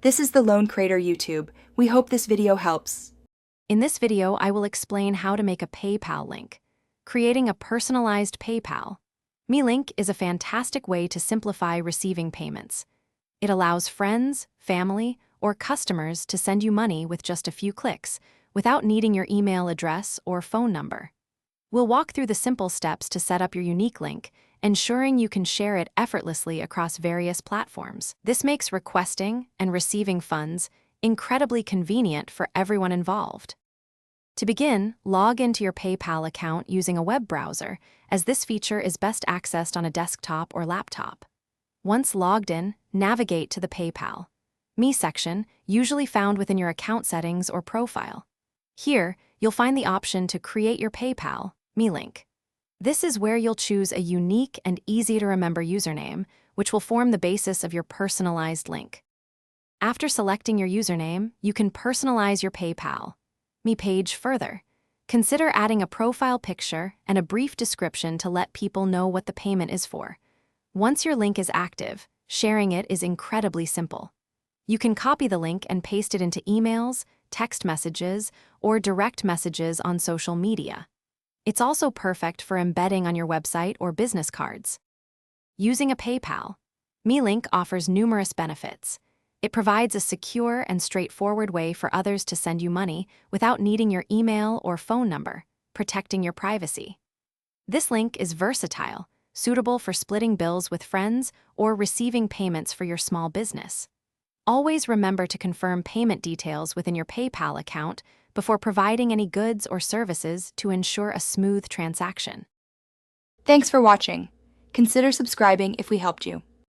This is the Lone Crater YouTube. We hope this video helps. In this video, I will explain how to make a PayPal link. Creating a personalized PayPal. MeLink is a fantastic way to simplify receiving payments. It allows friends, family, or customers to send you money with just a few clicks, without needing your email address or phone number. We'll walk through the simple steps to set up your unique link, ensuring you can share it effortlessly across various platforms. This makes requesting and receiving funds incredibly convenient for everyone involved. To begin, log into your PayPal account using a web browser, as this feature is best accessed on a desktop or laptop. Once logged in, navigate to the PayPal Me section, usually found within your account settings or profile. Here, you'll find the option to create your PayPal Me link. This is where you'll choose a unique and easy-to-remember username, which will form the basis of your personalized link. After selecting your username, you can personalize your PayPal Me page further. Consider adding a profile picture and a brief description to let people know what the payment is for. Once your link is active, sharing it is incredibly simple. You can copy the link and paste it into emails, text messages, or direct messages on social media. It's also perfect for embedding on your website or business cards. Using a PayPal Me link offers numerous benefits. It provides a secure and straightforward way for others to send you money without needing your email or phone number, protecting your privacy. This link is versatile, suitable for splitting bills with friends or receiving payments for your small business. Always remember to confirm payment details within your PayPal account before providing any goods or services to ensure a smooth transaction. Thanks for watching. Consider subscribing if we helped you.